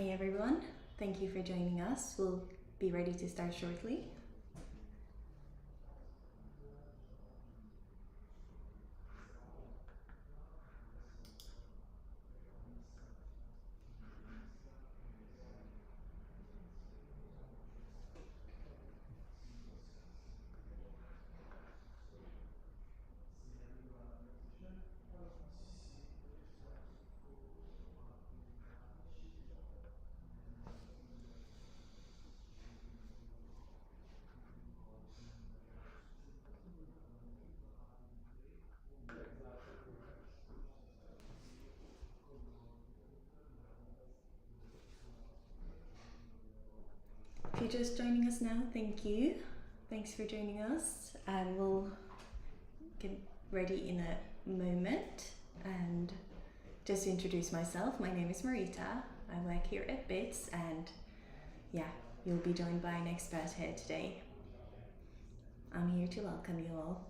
Hi everyone, thank you for joining us. We'll be ready to start shortly. If you're just joining us now, thank you. Thanks for joining us, and we'll get ready in a moment. And just to introduce myself, my name is Marita. I work here at BITS, and yeah, you'll be joined by an expert here today. I'm here to welcome you all.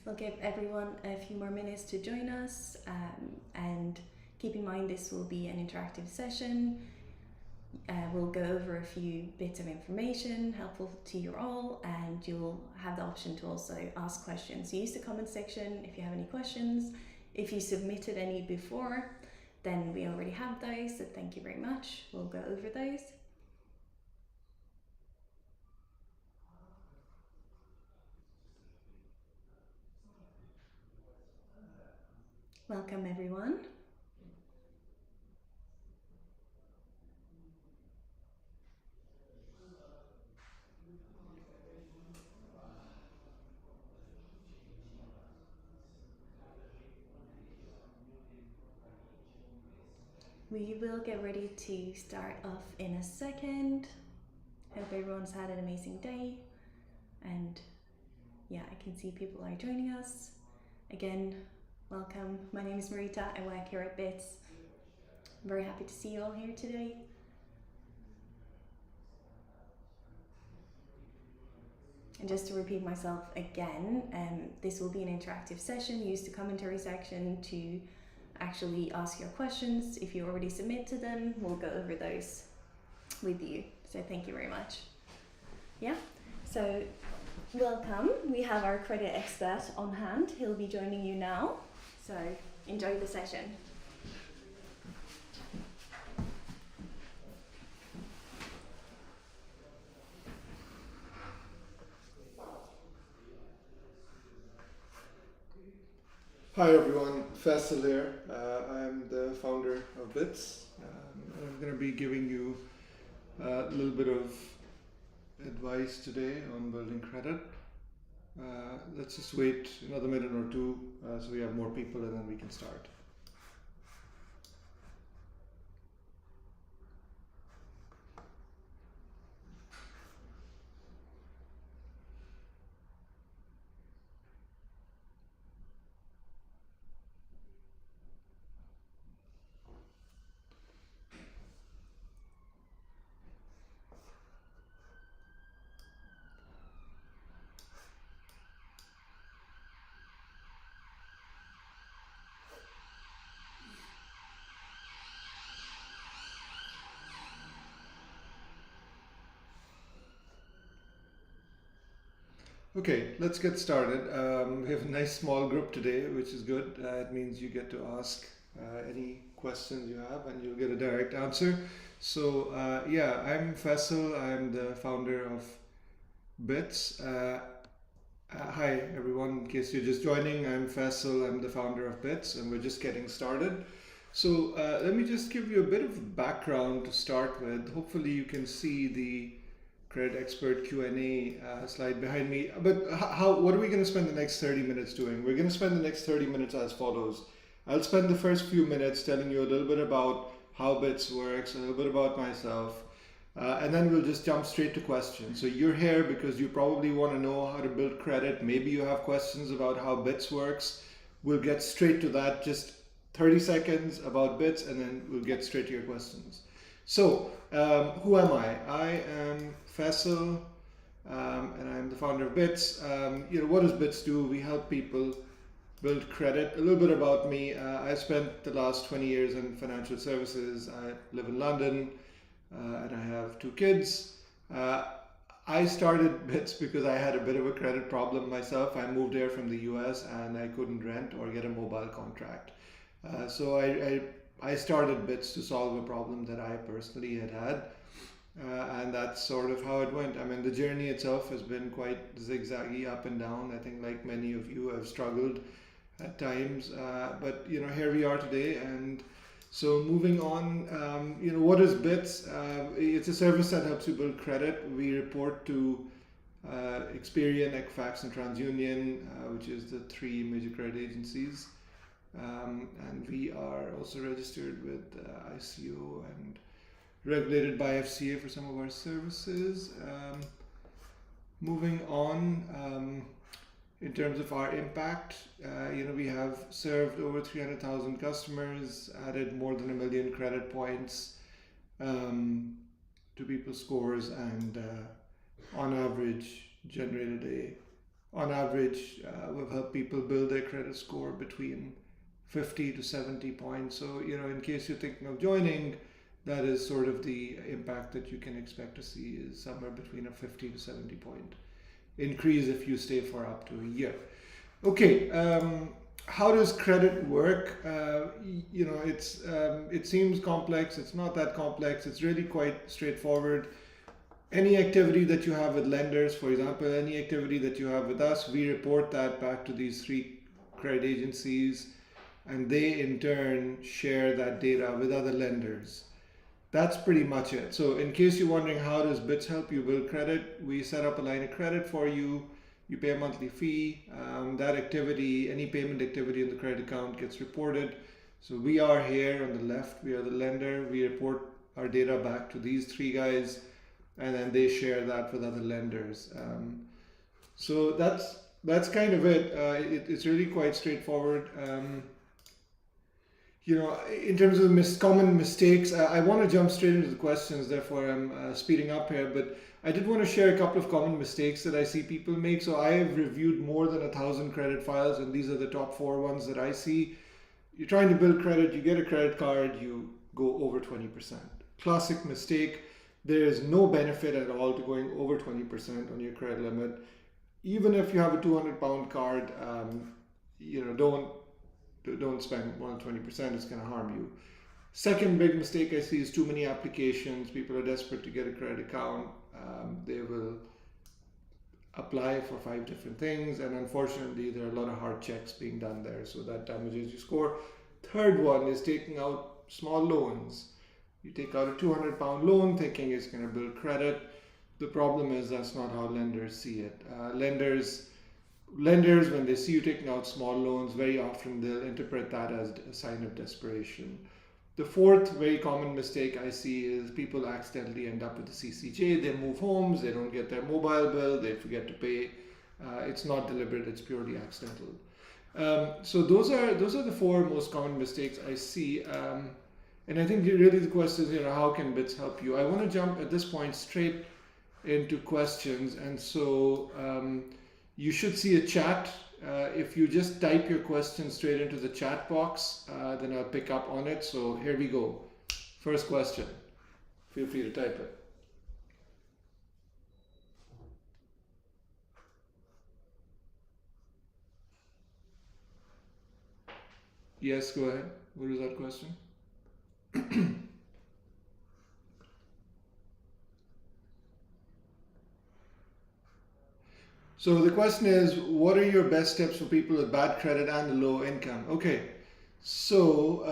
We'll give everyone a few more minutes to join us, and keep in mind this will be an interactive session. We'll go over a few bits of information helpful to you all, and you'll have the option to also ask questions. Use the comment section if you have any questions. If you submitted any before, then we already have those, so thank you very much. We'll go over those. Welcome everyone. We will get ready to start off in a second. Hope everyone's had an amazing day, and yeah, I can see people are joining us. Again, welcome. My name is Marita. I work here at BITS. I'm very happy to see you all here today. And just to repeat myself again, this will be an interactive session. Use the commentary section to actually ask your questions. If you already submitted them, we'll go over those with you. So thank you very much. Yeah, so welcome. We have our credit expert on hand. He'll be joining you now. So enjoy the session. Hi everyone, Faisal here. I'm the founder of BITS. I'm going to be giving you a little bit of advice today on building credit. Let's just wait another minute or two so we have more people, and then we can start. Okay, let's get started. We have a nice small group today, which is good. It means you get to ask any questions you have, and you'll get a direct answer. So yeah, I'm Faisal. I'm the founder of BITS. Hi everyone, in case you're just joining, I'm Faisal. I'm the founder of BITS, and we're just getting started. So let me just give you a bit of background to start with. Hopefully you can see the credit expert Q&A slide behind me. But what are we going to spend the next 30 minutes doing? We're going to spend the next 30 minutes as follows. I'll spend the first few minutes telling you a little bit about how BITS works, a little bit about myself. And then we'll just jump straight to questions. So you're here because you probably want to know how to build credit. Maybe you have questions about how Bits works. We'll get straight to that. Just 30 seconds about Bits, and then we'll get straight to your questions. So, who am I? I am Faisal, and I'm the founder of Bits. What does Bits do? We help people build credit. A little bit about me. I spent the last 20 years in financial services. I live in London, and I have 2 kids. I started Bits because I had a bit of a credit problem myself. I moved here from the US and I couldn't rent or get a mobile contract. So I started Bits to solve a problem that I personally had. And that's sort of how it went. I mean, the journey itself has been quite zigzaggy, up and down. I think like many of you have struggled at times, but here we are today. And so moving on, what is Bits? It's a service that helps you build credit. We report to Experian, Equifax, and TransUnion, which is the 3 major credit agencies. And we are also registered with ICO and regulated by FCA for some of our services. Moving on, in terms of our impact, we have served over 300,000 customers, added more than 1 million credit points to people's scores, and on average we've helped people build their credit score between 50 to 70 points. So, in case you're thinking of joining, that is sort of the impact that you can expect to see, is somewhere between a 50 to 70 point increase if you stay for up to a year. Okay, how does credit work? It seems complex. It's not that complex. It's really quite straightforward. Any activity that you have with lenders, for example, any activity that you have with us, we report that back to these 3 credit agencies, and they in turn share that data with other lenders. That's pretty much it. So in case you're wondering how does Bits help you build credit, we set up a line of credit for you. You pay a monthly fee. That activity, any payment activity in the credit account gets reported. So we are here on the left, we are the lender. We report our data back to these 3 guys, and then they share that with other lenders. So that's kind of it. It's really quite straightforward. In terms of common mistakes, I want to jump straight into the questions, therefore I'm speeding up here, but I did want to share a couple of common mistakes that I see people make. So I have reviewed more than 1,000 credit files, and these are the top 4 ones that I see. You're trying to build credit, you get a credit card, you go over 20%. Classic mistake. There is no benefit at all to going over 20% on your credit limit. Even if you have a £200 card, don't spend more than 20%, it's going to harm you. Second big mistake I see is too many applications. People are desperate to get a credit account. They will apply for 5 different things, and unfortunately there are a lot of hard checks being done there, so that damages your score. Third one is taking out small loans. You take out a £200 loan thinking it's going to build credit. The problem is that's not how lenders see it. Lenders, when they see you taking out small loans, very often they'll interpret that as a sign of desperation. The fourth very common mistake I see is people accidentally end up with the CCJ. They move homes, they don't get their mobile bill, they forget to pay. It's not deliberate, it's purely accidental. So those are the 4 most common mistakes I see. And I think really the question is, how can Bits help you? I want to jump at this point straight into questions. And so you should see a chat. If you just type your question straight into the chat box, then I'll pick up on it. So here we go. First question. Feel free to type it. Yes, go ahead. What is that question? So the question is, what are your best tips for people with bad credit and low income? Okay, so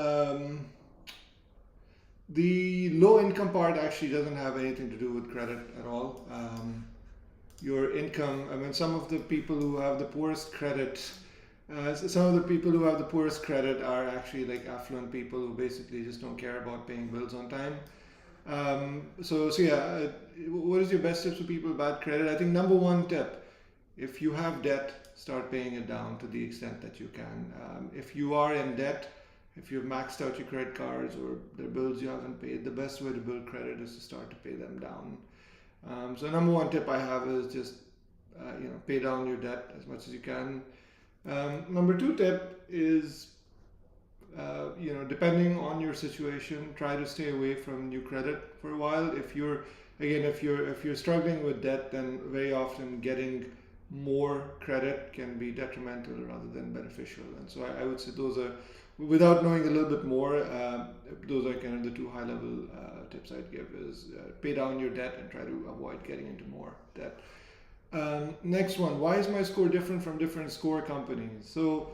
the low income part actually doesn't have anything to do with credit at all. Your income, some of the people who have the poorest credit, are actually like affluent people who basically just don't care about paying bills on time. What is your best tips for people with bad credit? I think number one tip, if you have debt, start paying it down to the extent that you can. If you are in debt, if you've maxed out your credit cards or there are bills you haven't paid, the best way to build credit is to start to pay them down. So number one tip I have is just pay down your debt as much as you can. Number two tip is depending on your situation, try to stay away from new credit for a while. If you're struggling with debt, then very often getting more credit can be detrimental rather than beneficial. And so I would say those are, without knowing a little bit more, those are kind of the two high level tips I'd give is pay down your debt and try to avoid getting into more debt. Next one, why is my score different from different score companies? So,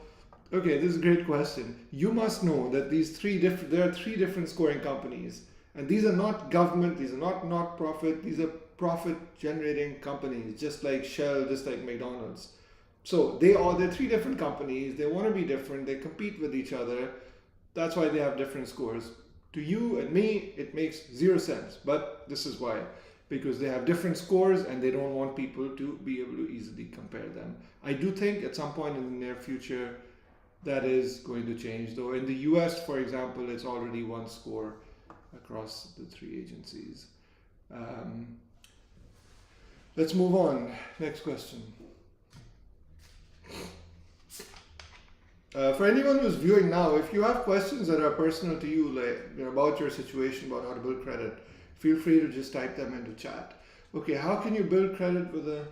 okay, this is a great question. You must know that there are three different scoring companies, and these are not government, these are not profit, these are profit generating companies, just like Shell, just like McDonald's. So they're three different companies, they want to be different, they compete with each other. That's why they have different scores. To you and me, it makes zero sense, but this is why. Because they have different scores and they don't want people to be able to easily compare them. I do think at some point in the near future that is going to change, though. In the US, for example, it's already one score across the three agencies. Let's move on. Next question. For anyone who's viewing now, if you have questions that are personal to you, like about your situation, about how to build credit, feel free to just type them into chat. Okay, how can you build credit with a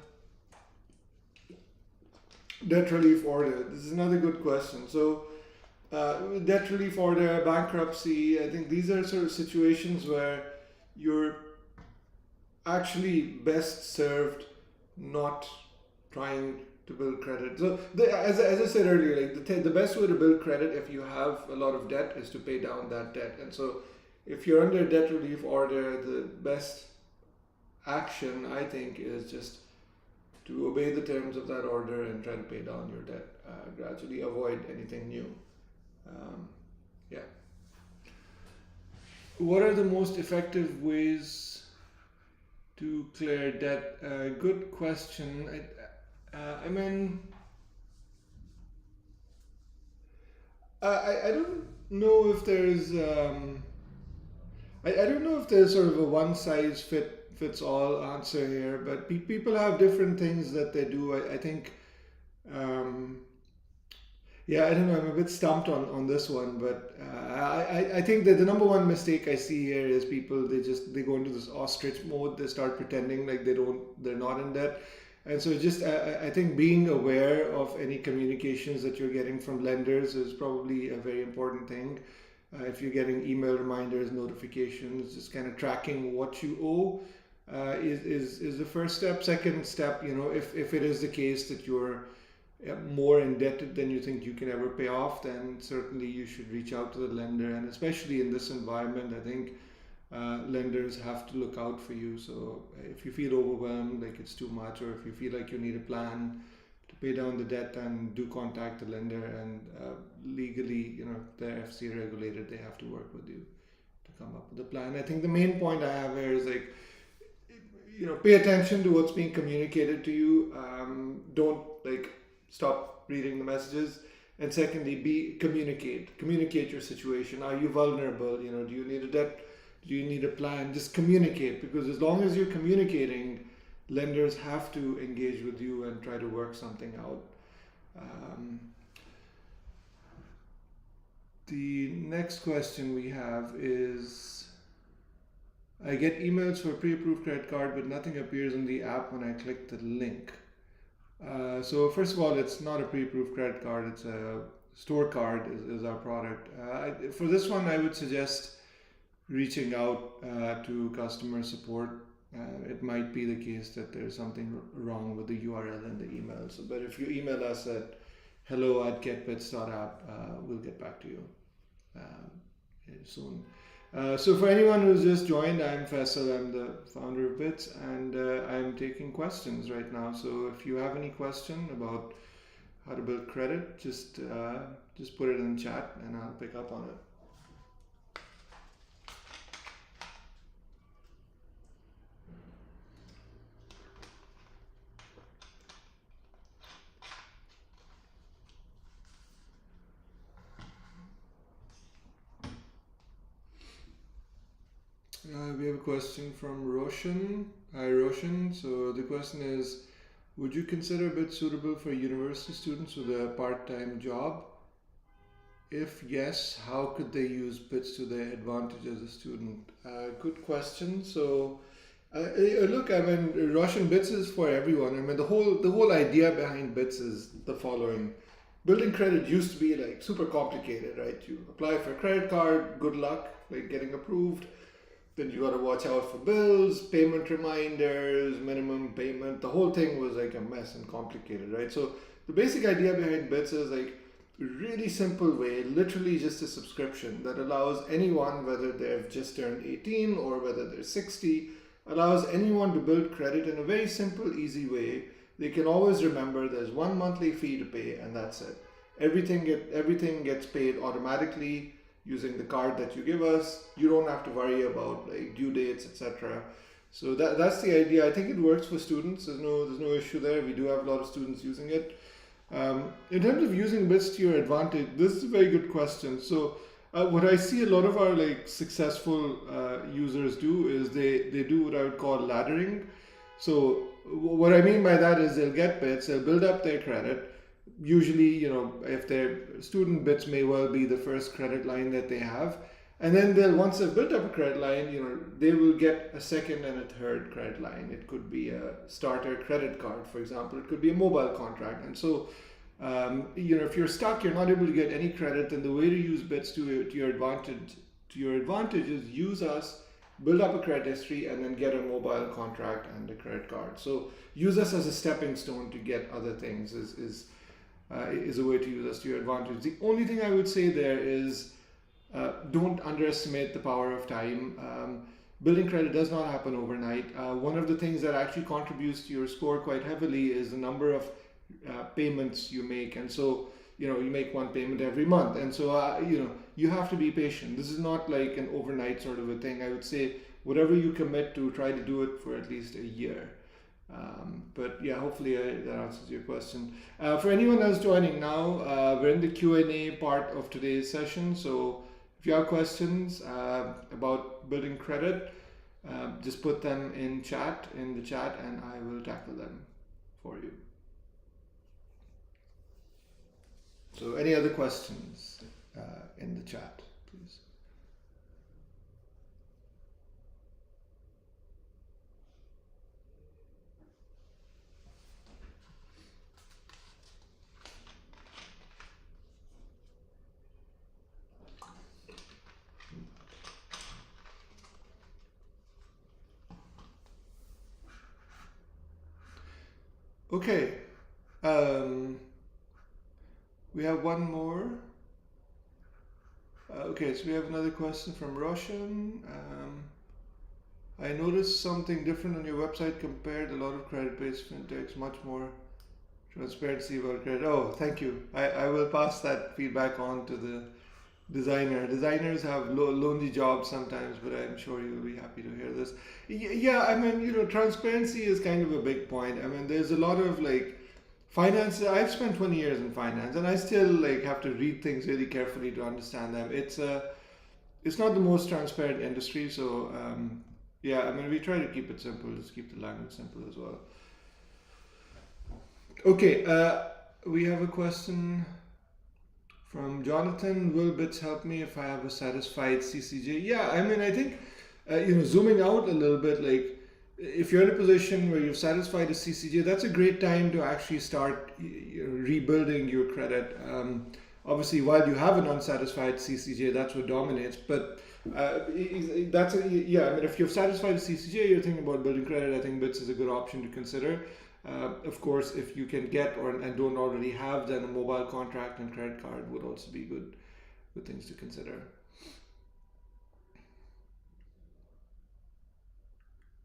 debt relief order? This is another good question. So, debt relief order, bankruptcy, I think these are sort of situations where you're actually best served not trying to build credit. So, as I said earlier, like the best way to build credit if you have a lot of debt is to pay down that debt. And so, if you're under a debt relief order, the best action, I think, is just to obey the terms of that order and try to pay down your debt gradually. Avoid anything new. What are the most effective ways to clear debt? Good question. I don't know if there's I don't know if there's sort of a one size fits all answer here, but people have different things that they do. I think I don't know, I'm a bit stumped on this one, but I think that the number one mistake I see here is people, they go into this ostrich mode, they start pretending like they're not in debt. And so just I think being aware of any communications that you're getting from lenders is probably a very important thing. If you're getting email reminders, notifications, just kind of tracking what you owe is the first step. Second step, if it is the case that you're more indebted than you think you can ever pay off, then certainly you should reach out to the lender. And especially in this environment, I think lenders have to look out for you. So if you feel overwhelmed, like it's too much, or if you feel like you need a plan to pay down the debt, then do contact the lender. And legally, they're FCA regulated, they have to work with you to come up with a plan. I think the main point I have here is pay attention to what's being communicated to you. Don't stop reading the messages. And secondly, communicate your situation. Are you vulnerable? Do you need a debt? Do you need a plan? Just communicate, because as long as you're communicating, lenders have to engage with you and try to work something out. The next question we have is, I get emails for pre-approved credit card, but nothing appears in the app when I click the link. So first of all, it's not a pre-approved credit card, it's a store card is our product. For this one, I would suggest reaching out to customer support. It might be the case that there's something wrong with the URL in the email. But if you email us at hello@getbits.app, we'll get back to you soon. So for anyone who's just joined, I'm Faisal, I'm the founder of Bits, and I'm taking questions right now. So if you have any question about how to build credit, just put it in the chat and I'll pick up on it. We have a question from Roshan. Hi, Roshan. So the question is, would you consider BITS suitable for university students with a part-time job? If yes, how could they use BITS to their advantage as a student? Good question. So, look, I mean, Roshan, BITS is for everyone. I mean, the whole idea behind BITS is the following: building credit used to be like super complicated, right? You apply for a credit card, good luck, like getting approved. Then you got to watch out for bills, payment reminders, minimum payment. The whole thing was like a mess and complicated, right? So the basic idea behind BITS is like a really simple way, literally just a subscription that allows anyone, whether they've just turned 18 or whether they're 60, allows anyone to build credit in a very simple, easy way. They can always remember there's one monthly fee to pay and that's it. Everything gets paid automatically using the card that you give us. You don't have to worry about like due dates, etc. So that's the idea. I think it works for students. There's no issue there. We do have a lot of students using it. In terms of using BITS to your advantage, this is a very good question. So what I see a lot of our like successful users do is they do what I would call laddering. So what I mean by that is they'll get BITS, they'll build up their credit. Usually, if their student BITS may well be the first credit line that they have. And then once they've built up a credit line, they will get a second and a third credit line. It could be a starter credit card, for example. It could be a mobile contract. And so, if you're stuck, you're not able to get any credit, then the way to use BITS to your advantage is use us, build up a credit history, and then get a mobile contract and a credit card. So use us as a stepping stone to get other things is a way to use us to your advantage. The only thing I would say there is don't underestimate the power of time. Building credit does not happen overnight. One of the things that actually contributes to your score quite heavily is the number of payments you make. And so, you make one payment every month. And so, you have to be patient. This is not like an overnight sort of a thing. I would say whatever you commit to, try to do it for at least a year. But yeah, hopefully that answers your question. For anyone else joining now, we're in the Q&A part of today's session. So if you have questions about building credit, just put them in the chat, and I will tackle them for you. So any other questions in the chat, please? Okay, we have one more. Okay, so we have another question from Roshan. I noticed something different on your website compared to a lot of credit-based fintechs, much more transparency about credit. Oh, thank you. I will pass that feedback on to the designer. Designers have lonely jobs sometimes, but I'm sure you'll be happy to hear this. Yeah, I mean, transparency is kind of a big point. I mean, there's a lot of like finance. I've spent 20 years in finance, and I still like have to read things really carefully to understand them. It's not the most transparent industry, so yeah, I mean, we try to keep it simple. Just keep the language simple as well. Okay, we have a question from Jonathan. Will BITS help me if I have a satisfied CCJ? Yeah, I mean, I think, zooming out a little bit, like if you're in a position where you've satisfied a CCJ, that's a great time to actually start rebuilding your credit. Obviously, while you have an unsatisfied CCJ, that's what dominates. But I mean, if you've satisfied a CCJ, you're thinking about building credit, I think BITS is a good option to consider. Of course, if you can get and don't already have, then a mobile contract and credit card would also be good things to consider.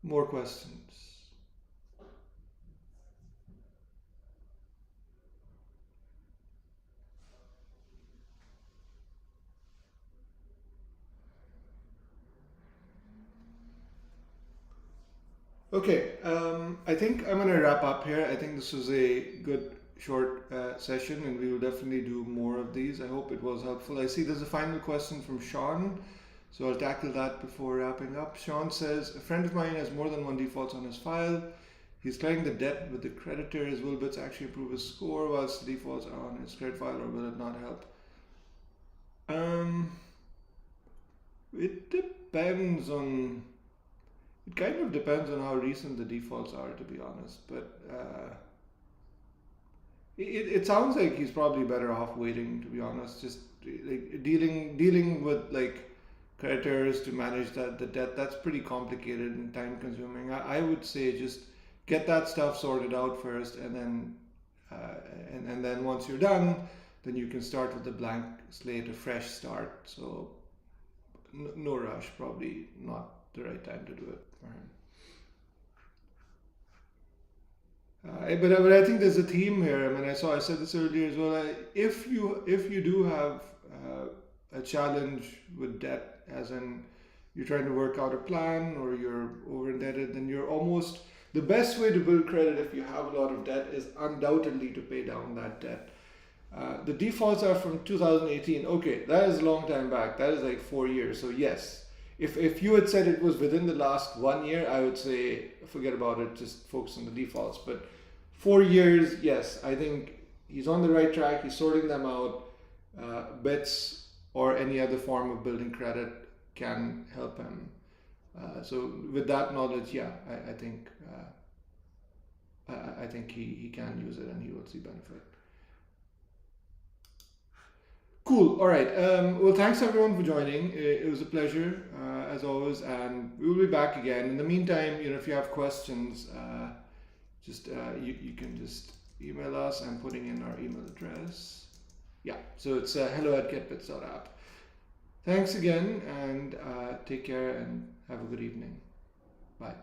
More questions? Okay, I think I'm going to wrap up here. I think this was a good short session, and we will definitely do more of these. I hope it was helpful. I see there's a final question from Sean. So I'll tackle that before wrapping up. Sean says, a friend of mine has more than one defaults on his file. He's clearing the debt with the creditors. Will bits actually improve his score whilst the defaults are on his credit file, or will it not help? It depends on. It kind of depends on how recent the defaults are, to be honest. But it sounds like he's probably better off waiting, to be honest. Just like dealing with like creditors to manage the debt, that's pretty complicated and time consuming. I would say just get that stuff sorted out first, and then and then once you're done, then you can start with a blank slate, a fresh start. So no rush, probably not the right time to do it for him. But I think there's a theme here. I mean, I said this earlier as well. If you do have a challenge with debt, as in you're trying to work out a plan or you're over indebted, then you're almost the best way to build credit if you have a lot of debt is undoubtedly to pay down that debt. The defaults are from 2018. Okay, that is a long time back. That is like 4 years. So yes, if you had said it was within the last 1 year, I would say forget about it. Just focus on the defaults. But 4 years, yes, I think he's on the right track. He's sorting them out. Bits or any other form of building credit can help him. So with that knowledge, yeah, I think he can use it and he will see benefit. Cool. All right. Well, thanks everyone for joining. It was a pleasure as always, and we will be back again. In the meantime, if you have questions, just you can just email us. I'm putting in our email address. Yeah. So it's hello@getbits.app. Thanks again, and take care and have a good evening. Bye.